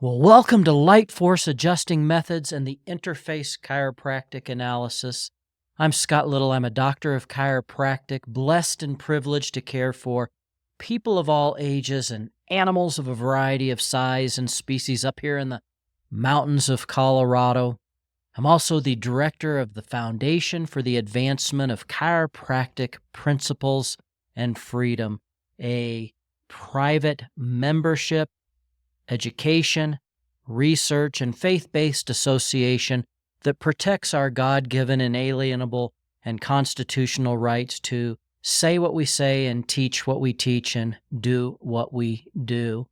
Well, welcome to Light Force Adjusting Methods and the Interface Chiropractic Analysis. I'm Scott Little. I'm a doctor of chiropractic, blessed and privileged to care for people of all ages and animals of a variety of size and species up here in the mountains of Colorado. I'm also the director of the Foundation for the Advancement of Chiropractic Principles and Freedom, a private membership, education, research, and faith-based association that protects our God-given, inalienable, and constitutional rights to say what we say and teach what we teach and do what we do.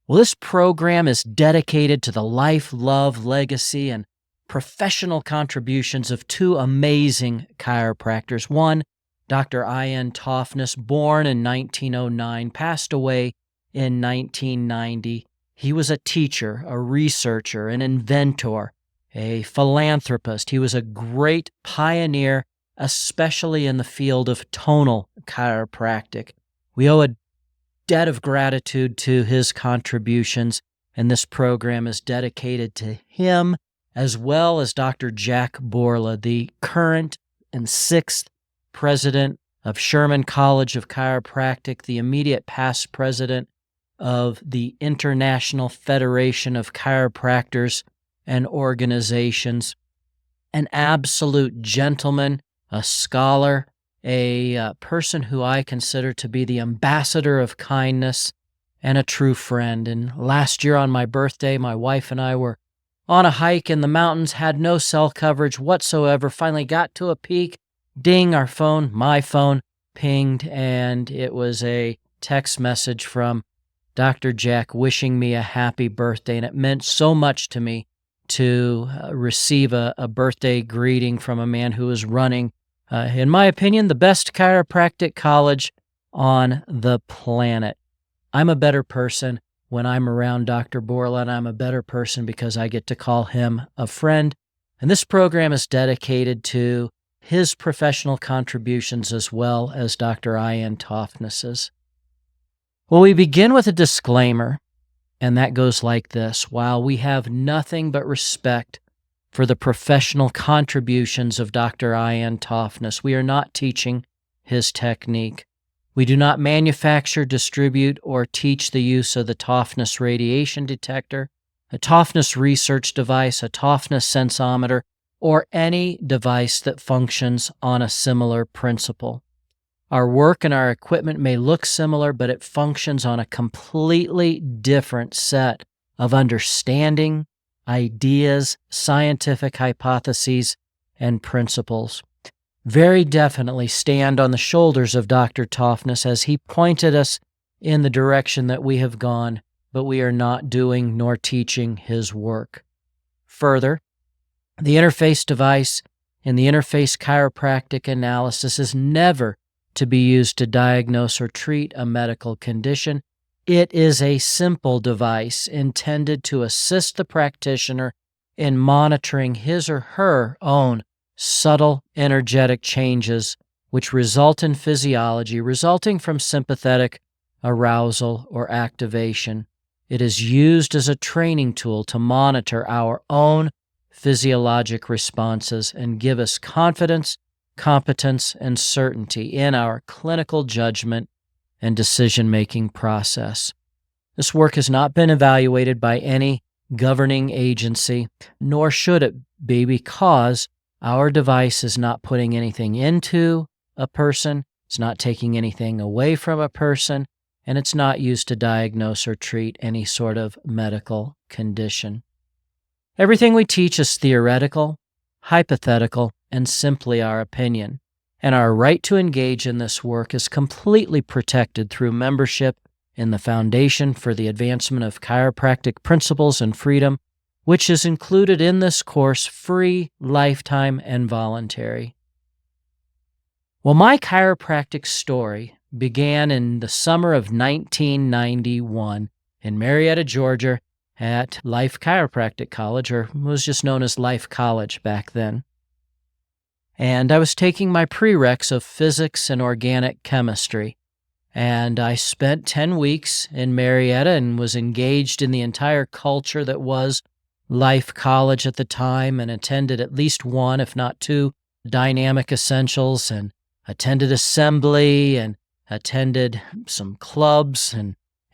Well, this program is dedicated to the life, love, legacy, and professional contributions of two amazing chiropractors. One, Dr. I.N.TERFACE, born in 1909, passed away in 1990. He was a teacher, a researcher, an inventor, a philanthropist. He was a great pioneer, especially in the field of tonal chiropractic. We owe a debt of gratitude to his contributions, and this program is dedicated to him, as well as Dr. Jack Borla, the current and sixth president of Sherman College of Chiropractic, the immediate past president of the International Federation of Chiropractors and Organizations, an absolute gentleman, a scholar, a person who I consider to be the ambassador of kindness and a true friend. And last year on my birthday, my wife and I were on a hike in the mountains, had no cell coverage whatsoever, finally got to a peak. Ding, our phone, my phone, pinged, and it was a text message from Dr. Jack wishing me a happy birthday, and it meant so much to me to receive a birthday greeting from a man who is running, in my opinion, the best chiropractic college on the planet. I'm a better person when I'm around Dr. Borla, and I'm a better person because I get to call him a friend, and this program is dedicated to his professional contributions as well as Dr. I.N.TERFACE's. Well, we begin with a disclaimer, and that goes like this. While we have nothing but respect for the professional contributions of Dr. I.N.TERFACE, we are not teaching his technique. We do not manufacture, distribute, or teach the use of the TERFACE radiation detector, a TERFACE research device, a TERFACE sensometer, or any device that functions on a similar principle. Our work and our equipment may look similar, but it functions on a completely different set of understanding, ideas, scientific hypotheses, and principles. Very definitely stand on the shoulders of Dr. TERFACE as he pointed us in the direction that we have gone, but we are not doing nor teaching his work. Further, the interface device in the interface chiropractic analysis is never to be used to diagnose or treat a medical condition. It is a simple device intended to assist the practitioner in monitoring his or her own subtle energetic changes which result in physiology resulting from sympathetic arousal or activation. It is used as a training tool to monitor our own physiologic responses and give us confidence, competence, and certainty in our clinical judgment and decision-making process. This work has not been evaluated by any governing agency, nor should it be, because our device is not putting anything into a person, it's not taking anything away from a person, and it's not used to diagnose or treat any sort of medical condition. Everything we teach is theoretical, hypothetical, and simply our opinion, and our right to engage in this work is completely protected through membership in the Foundation for the Advancement of Chiropractic Principles and Freedom, which is included in this course free, lifetime, and voluntary. Well, my chiropractic story began in the summer of 1991 in Marietta, Georgia, at Life Chiropractic College, or was just known as Life College back then. And I was taking my prereqs of physics and organic chemistry. And I spent 10 weeks in Marietta and was engaged in the entire culture that was Life College at the time, and attended at least one, if not two, dynamic essentials, and attended assembly, and attended some clubs,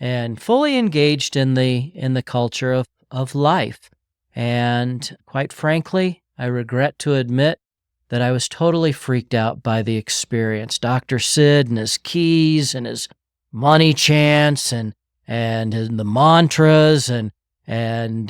and fully engaged in the culture of life. And quite frankly, I regret to admit that I was totally freaked out by the experience. Dr. Sid and his keys and his money chants and the mantras and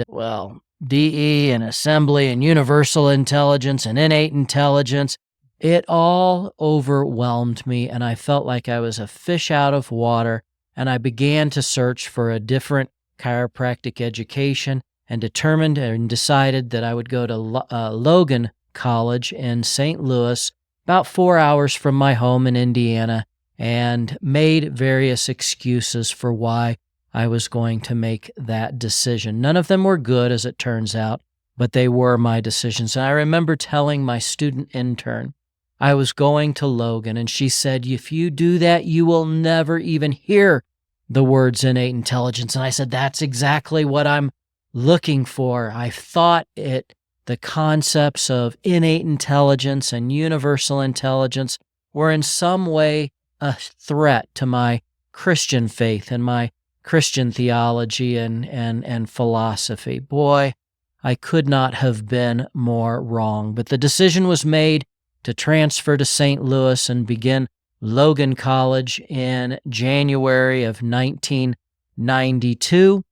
well, DE and assembly and universal intelligence and innate intelligence, it all overwhelmed me, and I felt like I was a fish out of water, and I began to search for a different chiropractic education, and determined and decided that I would go to Logan College in St. Louis, about 4 hours from my home in Indiana, and made various excuses for why I was going to make that decision. None of them were good, as it turns out, but they were my decisions. And I remember telling my student intern I was going to Logan, and she said, "If you do that, you will never even hear the words innate intelligence." And I said, "That's exactly what I'm looking for." I thought the concepts of innate intelligence and universal intelligence were in some way a threat to my Christian faith and my Christian theology and philosophy. Boy, I could not have been more wrong. But the decision was made to transfer to St. Louis and begin Logan College in January of 1992.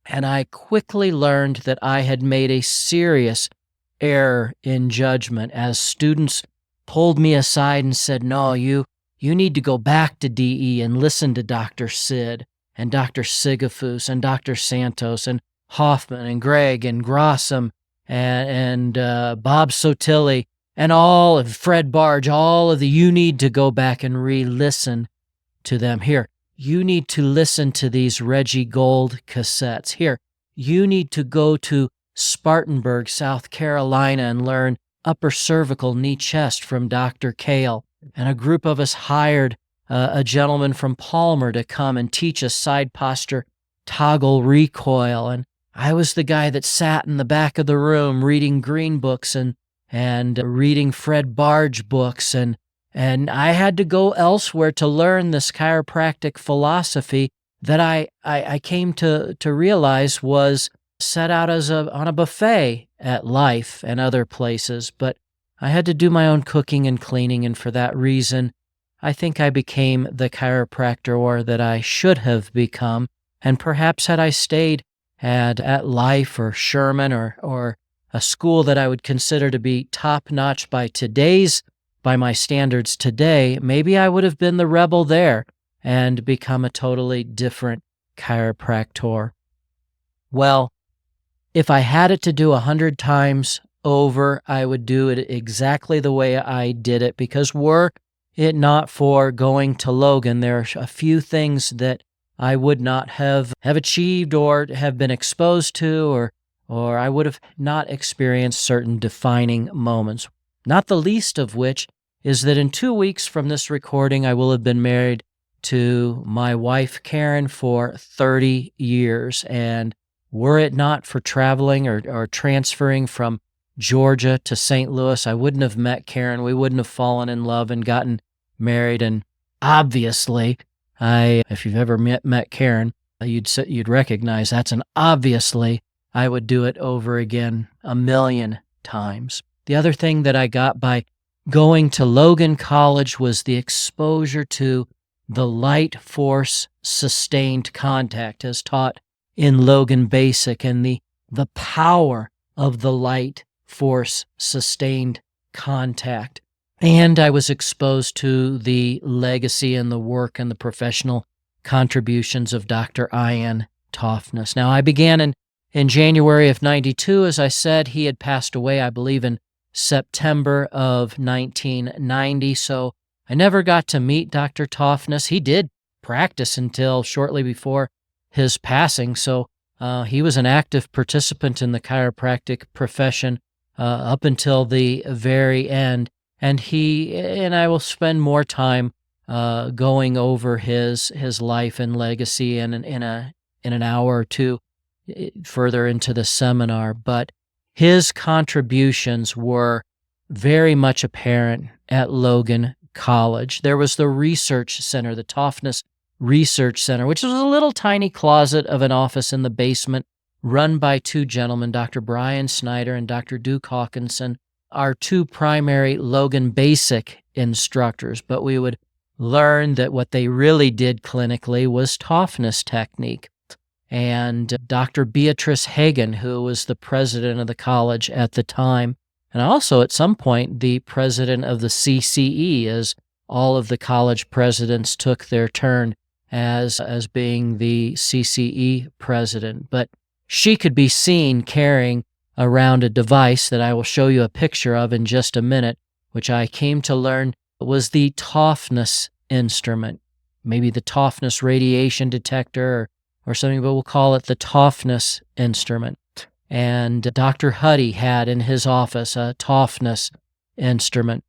And I quickly learned that I had made a serious error in judgment as students pulled me aside and said, "No, you need to go back to DE and listen to Dr. Sid and Dr. Sigafus and Dr. Santos and Hoffman and Gregg and Grossum and Bob Sotilli and all of Fred Barge, all of you need to go back and re-listen to them. Here, you need to listen to these Reggie Gold cassettes. Here, you need to go to Spartanburg, South Carolina, and learn upper cervical knee chest from Dr. Kale." And a group of us hired a gentleman from Palmer to come and teach us side posture toggle recoil. And I was the guy that sat in the back of the room reading Green books and reading Fred Barge books, and I had to go elsewhere to learn this chiropractic philosophy that I came to realize was set out on a buffet at Life and other places. But I had to do my own cooking and cleaning, and for that reason, I think I became the chiropractor that I should have become. And perhaps had I stayed at Life or Sherman or a school that I would consider to be top-notch by my standards today, maybe I would have been the rebel there and become a totally different chiropractor. Well, if I had it to do 100 times over, I would do it exactly the way I did it, because were it not for going to Logan, there are a few things that I would not have achieved or have been exposed to, or I would have not experienced certain defining moments, not the least of which is that in 2 weeks from this recording, I will have been married to my wife, Karen, for 30 years. And were it not for traveling or transferring from Georgia to St. Louis, I wouldn't have met Karen. We wouldn't have fallen in love and gotten married. And obviously, if you've ever met Karen, you'd recognize that's an obviously I would do it over again 1,000,000 times. The other thing that I got by going to Logan College was the exposure to the light force sustained contact as taught in Logan Basic, and the power of the light force sustained contact. And I was exposed to the legacy and the work and the professional contributions of Dr. I.N.TERFACE. Now, I began in January of 92. As I said, he had passed away, I believe, in September of 1990, so I never got to meet Dr. Toffness. He did practice until shortly before his passing, so he was an active participant in the chiropractic profession up until the very end. And I will spend more time going over his life and legacy in an hour or two further into the seminar. But his contributions were very much apparent at Logan College. There was the research center, the Toughness Research Center, which was a little tiny closet of an office in the basement run by two gentlemen, Dr. Brian Snyder and Dr. Duke Hawkinson, our two primary Logan Basic instructors. But we would learn that what they really did clinically was toughness technique. And Dr. Beatrice Hagen, who was the president of the college at the time, and also at some point the president of the CCE, as all of the college presidents took their turn as being the CCE president. But she could be seen carrying around a device that I will show you a picture of in just a minute, which I came to learn was the toughness instrument, maybe the toughness radiation detector or something, but we'll call it the toughness instrument. And Dr. Huddy had in his office a toughness instrument.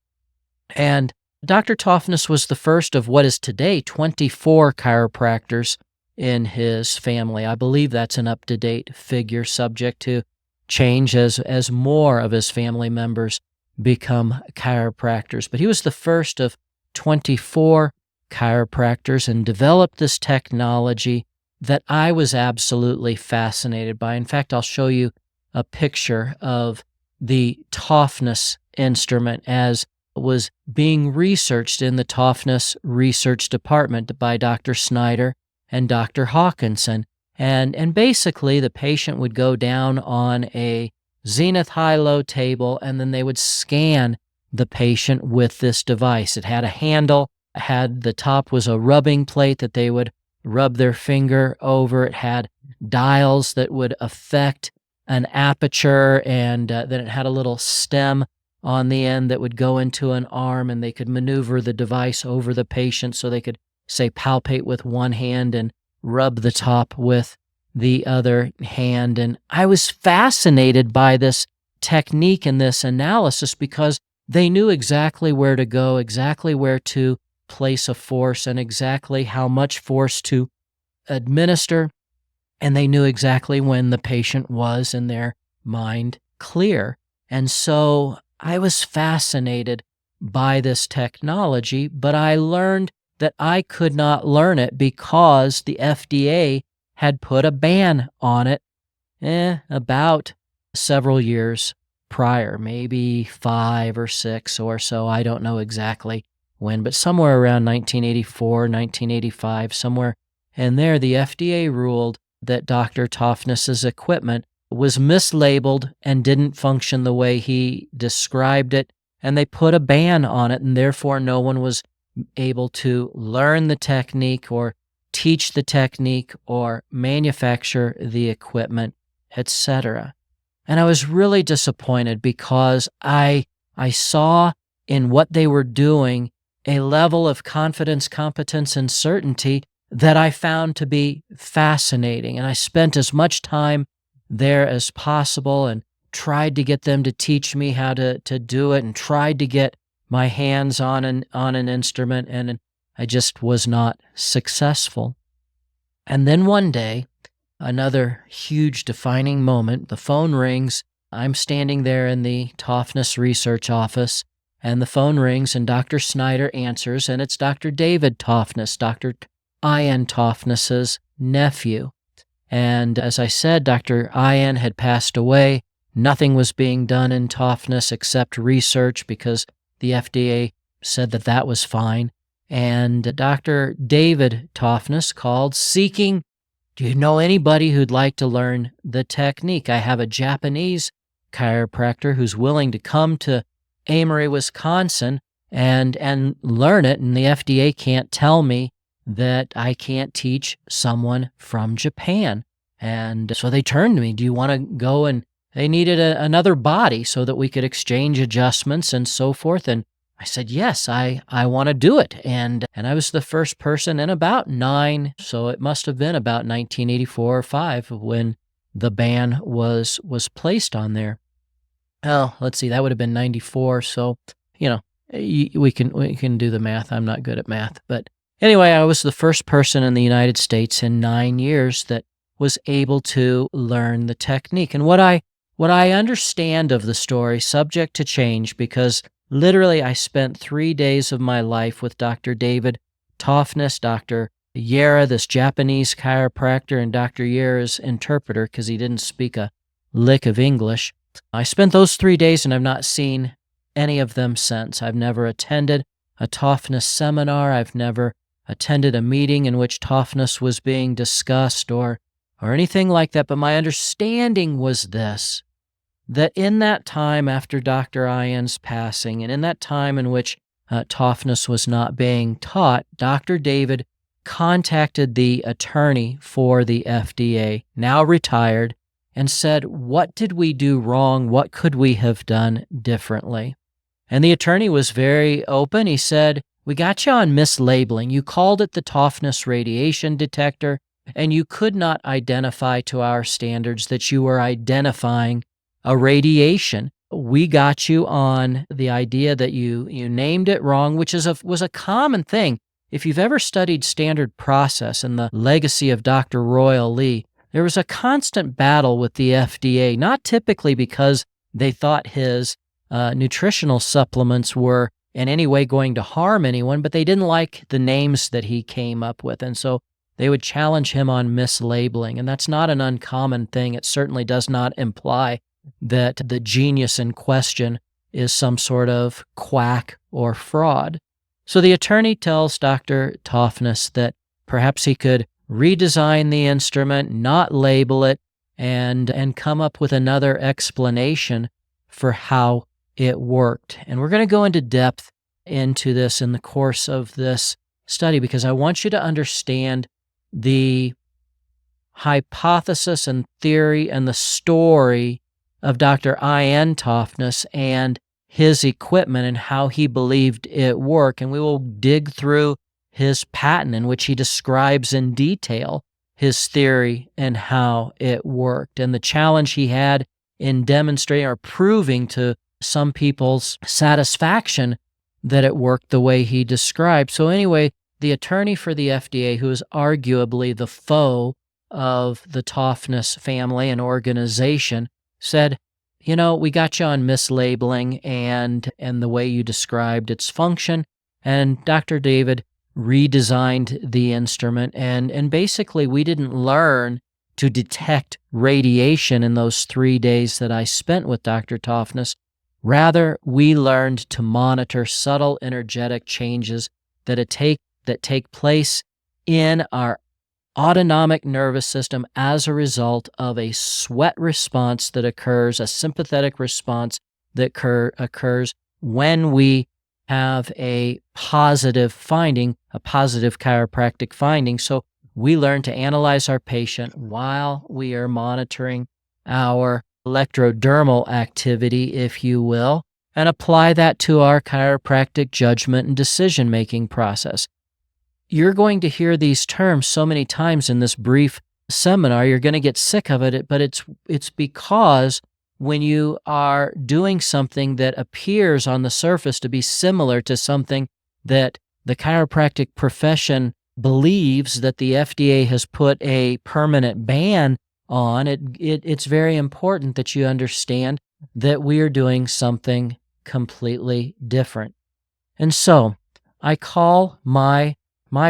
And Dr. Toughness was the first of what is today 24 chiropractors in his family. I believe that's an up-to-date figure, subject to change as more of his family members become chiropractors. But he was the first of 24 chiropractors and developed this technology that I was absolutely fascinated by. In fact, I'll show you a picture of the toughness instrument as was being researched in the toughness research department by Dr. Snyder and Dr. Hawkinson. And basically, the patient would go down on a zenith high-low table, and then they would scan the patient with this device. It had a handle, the top was a rubbing plate that they would rub their finger over. It had dials that would affect an aperture, and then it had a little stem on the end that would go into an arm, and they could maneuver the device over the patient so they could, say, palpate with one hand and rub the top with the other hand. And I was fascinated by this technique and this analysis because they knew exactly where to go, exactly where to place a force, and exactly how much force to administer, and they knew exactly when the patient was in their mind clear. And so I was fascinated by this technology, but I learned that I could not learn it because the FDA had put a ban on it about several years prior, maybe 5 or 6 or so. I don't know exactly when, but somewhere around 1984, 1985, somewhere in there, the FDA ruled that Dr. Toughness's equipment was mislabeled and didn't function the way he described it, and they put a ban on it, and therefore no one was able to learn the technique or teach the technique or manufacture the equipment, etc. And I was really disappointed because I saw in what they were doing a level of confidence, competence, and certainty that I found to be fascinating. And I spent as much time there as possible and tried to get them to teach me how to do it, and tried to get my hands on an instrument, and I just was not successful. And then one day, another huge defining moment, the phone rings. I'm standing there in the Toughness Research office, and the phone rings, and Dr. Snyder answers, and it's Dr. David Toughness, Dr. I.N.TERFACE's nephew. And as I said, Dr. I.N. had passed away. Nothing was being done in toughness except research because the FDA said that that was fine. And Dr. David Toughness called seeking, do you know anybody who'd like to learn the technique? I have a Japanese chiropractor who's willing to come to Amory, Wisconsin and learn it, and the FDA can't tell me that I can't teach someone from Japan. And so they turned to me, do you want to go? And they needed another body so that we could exchange adjustments and so forth. And I said, yes, I want to do it. And I was the first person in about 9, so it must have been about 1984 or 5 when the ban was placed on there. Oh, let's see, that would have been 94. So, We can do the math. I'm not good at math. But anyway, I was the first person in the United States in 9 years that was able to learn the technique. And what I understand of the story, subject to change, because literally I spent 3 days of my life with Dr. David Toffness, Dr. Yera, this Japanese chiropractor, and Dr. Yera's interpreter, because he didn't speak a lick of English. I spent those 3 days and I've not seen any of them since. I've never attended a Toffness seminar. I've never attended a meeting in which Toffness was being discussed or anything like that. But my understanding was this, that in that time after Dr. I.N.'s passing, and in that time in which Toffness was not being taught, Dr. David contacted the attorney for the FDA, now retired, and said, what did we do wrong? What could we have done differently? And the attorney was very open. He said, we got you on mislabeling. You called it the Toffness radiation detector, and you could not identify to our standards that you were identifying a radiation. We got you on the idea that you named it wrong, which was a common thing. If you've ever studied standard process and the legacy of Dr. Royal Lee, there was a constant battle with the FDA, not typically because they thought his nutritional supplements were in any way going to harm anyone, but they didn't like the names that he came up with. And so they would challenge him on mislabeling. And that's not an uncommon thing. It certainly does not imply that the genius in question is some sort of quack or fraud. So the attorney tells Dr. Toffness that perhaps he could redesign the instrument, not label it, and come up with another explanation for how it worked. And we're going to go into depth into this in the course of this study because I want you to understand the hypothesis and theory and the story of Dr. I.N. Toffness and his equipment and how he believed it worked. And we will dig through his patent in which he describes in detail his theory and how it worked and the challenge he had in demonstrating or proving to some people's satisfaction that it worked the way he described. So anyway, the attorney for the FDA, who is arguably the foe of the Toffness family and organization, said, we got you on mislabeling and the way you described its function. And Dr. David redesigned the instrument. And basically, we didn't learn to detect radiation in those 3 days that I spent with Dr. Toffness. Rather, we learned to monitor subtle energetic changes that take place in our autonomic nervous system as a result of a sweat response that occurs, a sympathetic response that occurs when we have a positive finding, a positive chiropractic finding. So we learn to analyze our patient while we are monitoring our electrodermal activity, if you will, and apply that to our chiropractic judgment and decision-making process. You're going to hear these terms so many times in this brief seminar, you're going to get sick of it, but it's because when you are doing something that appears on the surface to be similar to something that the chiropractic profession believes that the FDA has put a permanent ban on, it's very important that you understand that we are doing something completely different. And so I call my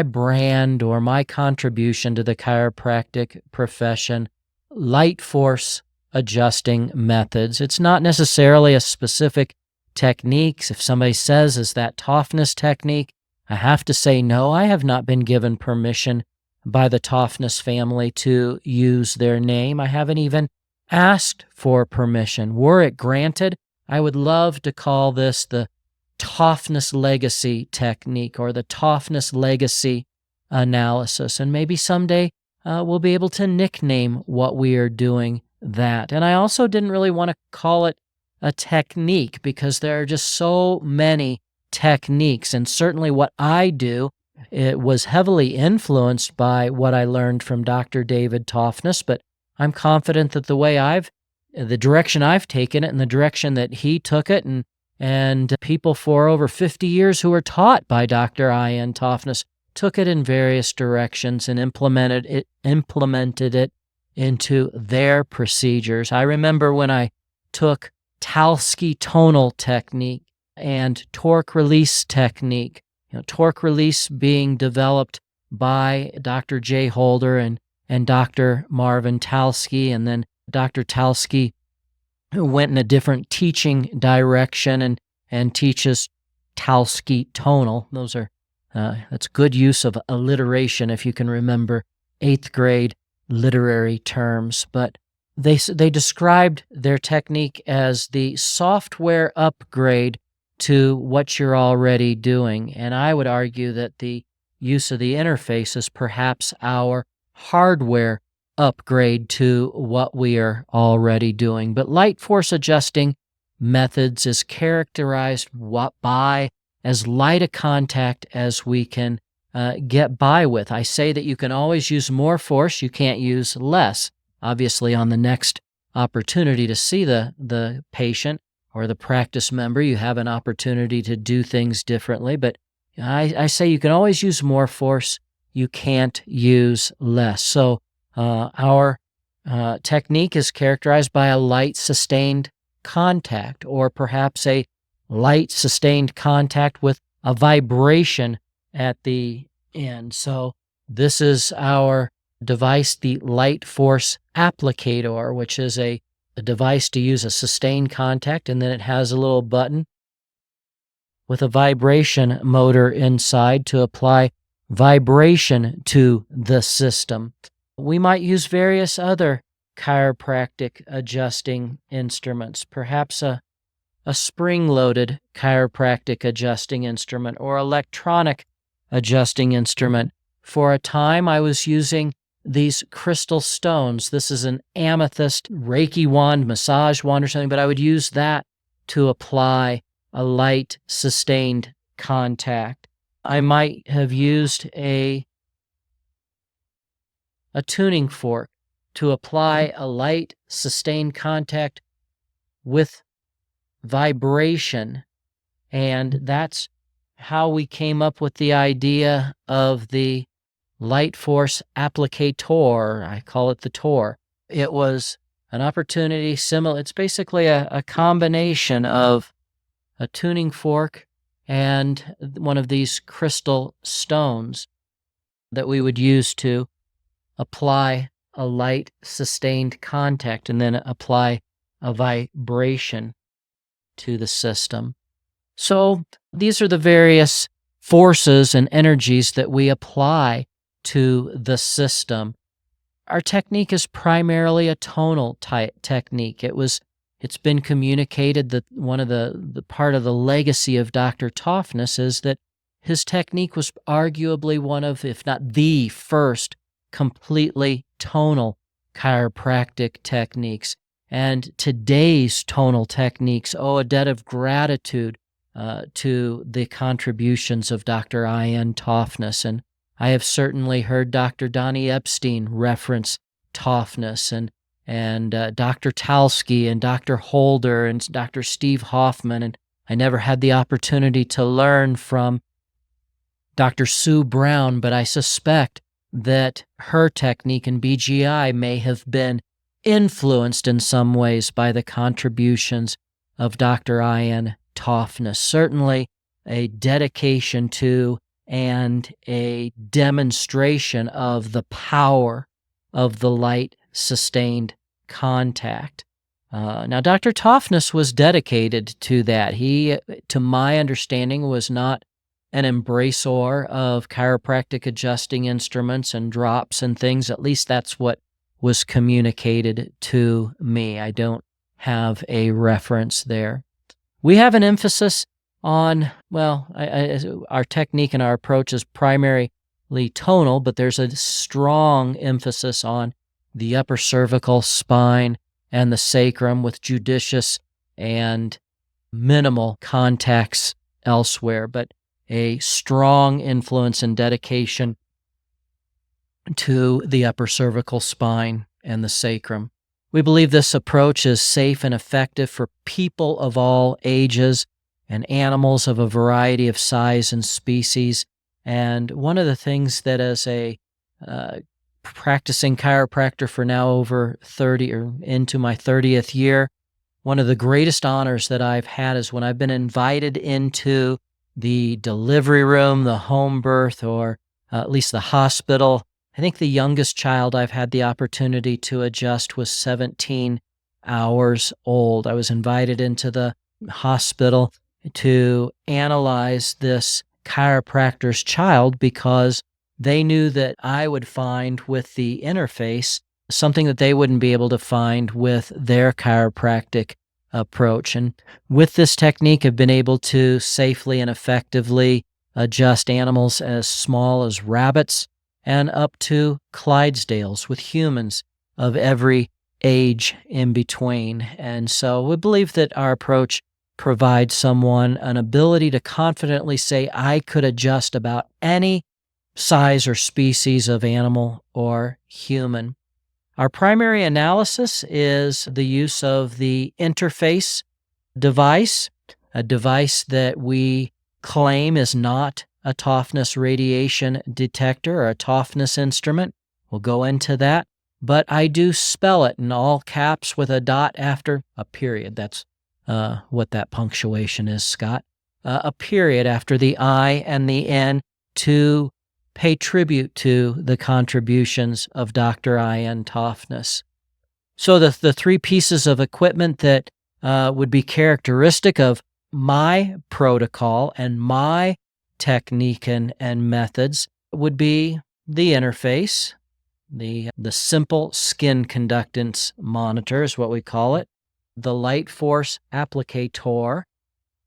brand or my contribution to the chiropractic profession light force adjusting methods. It's not necessarily a specific technique. If somebody says, is that Toffness technique? I have to say, no, I have not been given permission by the Toffness family to use their name. I haven't even asked for permission. Were it granted, I would love to call this the Toffness legacy technique or the Toffness legacy analysis. And maybe someday we'll be able to nickname what we are doing that. And I also didn't really want to call it a technique because there are just so many techniques. And certainly what I do, it was heavily influenced by what I learned from Dr. David Toffness, but I'm confident that the direction I've taken it and the direction that he took it and And people for over 50 years who were taught by Dr. I.N. Toughness took it in various directions and implemented it into their procedures. I remember when I took Talski tonal technique and torque release technique, torque release being developed by Dr. Jay Holder and Dr. Marvin Talski, and then Dr. Talski went in a different teaching direction and teaches Talski tonal. That's good use of alliteration if you can remember 8th grade literary terms. But they described their technique as the software upgrade to what you're already doing. And I would argue that the use of the interface is perhaps our hardware upgrade to what we are already doing. But light force adjusting methods is characterized by as light a contact as we can get by with. I say that you can always use more force, you can't use less. Obviously, on the next opportunity to see the patient or the practice member, you have an opportunity to do things differently. But I say you can always use more force, you can't use less. So our technique is characterized by a light sustained contact, or perhaps a light sustained contact with a vibration at the end. So this is our device, the light force applicator, which is a device to use a sustained contact, and then it has a little button with a vibration motor inside to apply vibration to the system. We might use various other chiropractic adjusting instruments, perhaps a spring-loaded chiropractic adjusting instrument or electronic adjusting instrument. For a time, I was using these crystal stones. This is an amethyst Reiki wand, massage wand or something, but I would use that to apply a light sustained contact. I might have used a tuning fork to apply a light sustained contact with vibration, and that's how we came up with the idea of the light force applicator. I call it the TOR. It was an opportunity similar. It's basically a combination of a tuning fork and one of these crystal stones that we would use to apply a light sustained contact and then apply a vibration to the system. So these are the various forces and energies that we apply to the system. Our technique is primarily a tonal technique. It's been communicated that one of the part of the legacy of Dr. Toughness is that his technique was arguably one of, if not the first, completely tonal chiropractic techniques. And today's tonal techniques owe a debt of gratitude to the contributions of Dr. I.N. Toughness. And I have certainly heard Dr. Donnie Epstein reference Toughness, and Dr. Talski and Dr. Holder and Dr. Steve Hoffman. And I never had the opportunity to learn from Dr. Sue Brown, but I suspect that her technique in BGI may have been influenced in some ways by the contributions of Dr. I.N. Toughness. Certainly a dedication to and a demonstration of the power of the light sustained contact. Now, Dr. Toughness was dedicated to that. He, to my understanding, was not an embracer of chiropractic adjusting instruments and drops and things. At least that's what was communicated to me. I don't have a reference there. We have an emphasis on, our technique and our approach is primarily tonal, but there's a strong emphasis on the upper cervical spine and the sacrum with judicious and minimal contacts elsewhere, but a strong influence and dedication to the upper cervical spine and the sacrum. We believe this approach is safe and effective for people of all ages, and animals of a variety of size and species. And one of the things that, as a uh, practicing chiropractor for now over 30 or into my 30th year, one of the greatest honors that I've had is when I've been invited into the delivery room, the home birth, or at least the hospital. I think the youngest child I've had the opportunity to adjust was 17 hours old. I was invited into the hospital to analyze this chiropractor's child because they knew that I would find with the interface something that they wouldn't be able to find with their chiropractic approach. And with this technique, I've been able to safely and effectively adjust animals as small as rabbits and up to Clydesdales with humans of every age in between. And so we believe that our approach provides someone an ability to confidently say, I could adjust about any size or species of animal or human. Our primary analysis is the use of the I.N.TERFACE device, a device that we claim is not a toughness radiation detector or a toughness instrument. We'll go into that. But I do spell it in all caps with a dot after a period. That's what that punctuation is, Scott. A period after the I and the N to pay tribute to the contributions of Dr. I.N. Toughness. So the three pieces of equipment that would be characteristic of my protocol and my technique and methods would be the interface, the simple skin conductance monitor is what we call it, the light force applicator,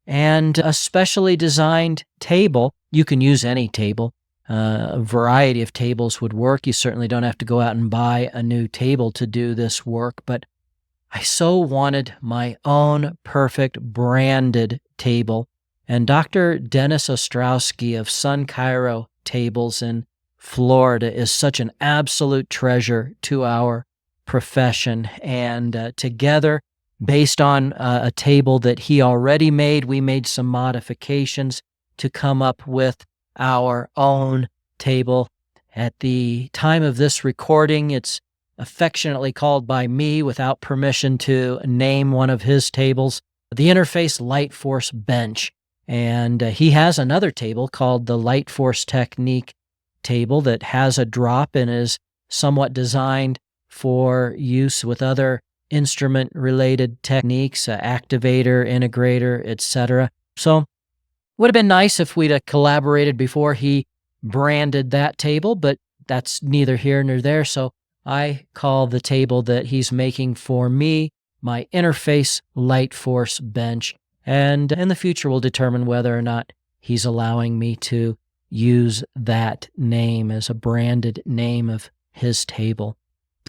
and a specially designed table. You can use any table. A variety of tables would work. You certainly don't have to go out and buy a new table to do this work, but I so wanted my own perfect branded table. And Dr. Dennis Ostrowski of Sun Chiro Tables in Florida is such an absolute treasure to our profession. And together, based on a table that he already made, we made some modifications to come up with our own table. At the time of this recording, it's affectionately called by me without permission to name one of his tables, the Interface Light Force Bench. And he has another table called the Light Force Technique table that has a drop and is somewhat designed for use with other instrument-related techniques, activator, integrator, etc. So would have been nice if we'd have collaborated before he branded that table, but that's neither here nor there. So I call the table that he's making for me my Interface Light Force Bench. And in the future, we'll determine whether or not he's allowing me to use that name as a branded name of his table.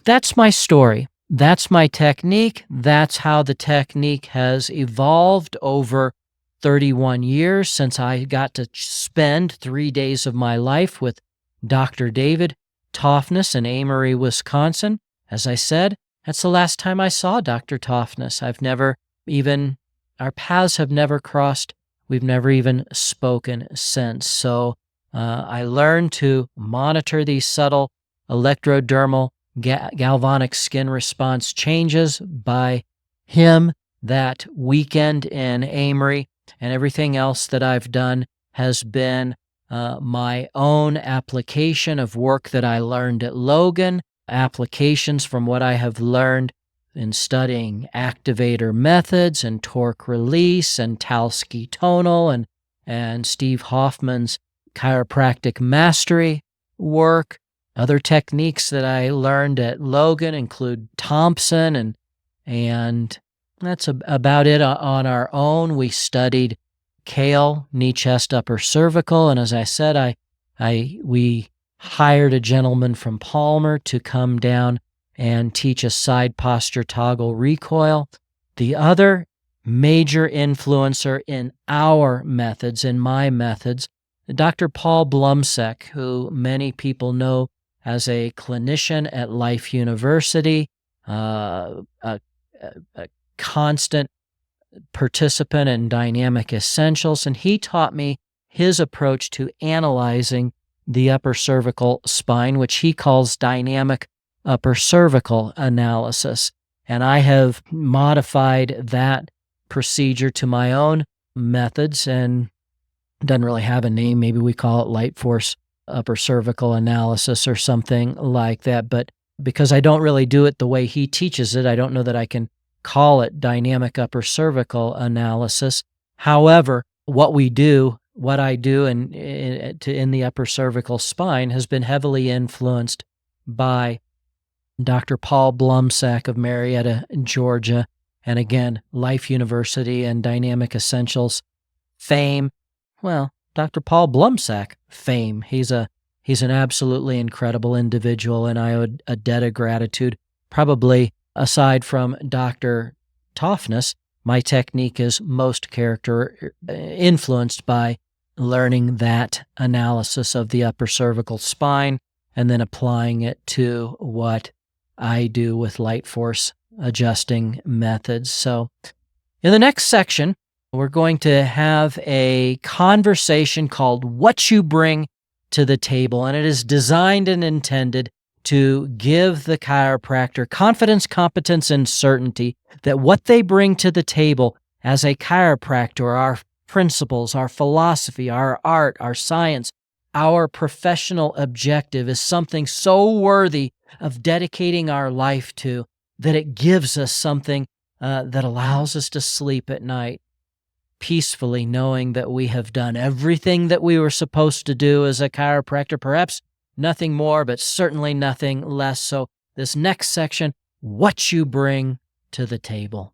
That's my story. That's my technique. That's how the technique has evolved over 31 years since I got to spend 3 days of my life with Dr. David Toughness in Amory, Wisconsin. As I said, that's the last time I saw Dr. Toughness. Our paths have never crossed. We've never even spoken since. So I learned to monitor these subtle electrodermal galvanic skin response changes by him that weekend in Amory, and everything else that I've done has been my own application of work that I learned at Logan, applications from what I have learned in studying activator methods and torque release and Talski tonal and Steve Hoffman's chiropractic mastery work. Other techniques that I learned at Logan include Thompson, and that's about it on our own. We studied Kale, knee, chest, upper cervical, and as I said, we hired a gentleman from Palmer to come down and teach a side posture toggle recoil. The other major influencer in our methods, in my methods, Dr. Paul Blumsek, who many people know as a clinician at Life University, a constant participant in Dynamic Essentials, and he taught me his approach to analyzing the upper cervical spine, which he calls dynamic upper cervical analysis. And I have modified that procedure to my own methods, and doesn't really have a name. Maybe we call it light force upper cervical analysis or something like that. But because I don't really do it the way he teaches it, I don't know that I can call it dynamic upper cervical analysis. However, what I do in the upper cervical spine has been heavily influenced by Dr. Paul Blumsack of Marietta, Georgia, and again, Life University and Dynamic Essentials fame. Well, Dr. Paul Blumsack fame. He's an absolutely incredible individual, and I owe a debt of gratitude. Probably aside from Dr. Toughness, my technique is most influenced by learning that analysis of the upper cervical spine and then applying it to what I do with light force adjusting methods. So in the next section, we're going to have a conversation called What You Bring to the Table, and it is designed and intended to give the chiropractor confidence, competence, and certainty that what they bring to the table as a chiropractor, our principles, our philosophy, our art, our science, our professional objective is something so worthy of dedicating our life to that it gives us something that allows us to sleep at night peacefully, knowing that we have done everything that we were supposed to do as a chiropractor, perhaps nothing more, but certainly nothing less. So this next section, what you bring to the table.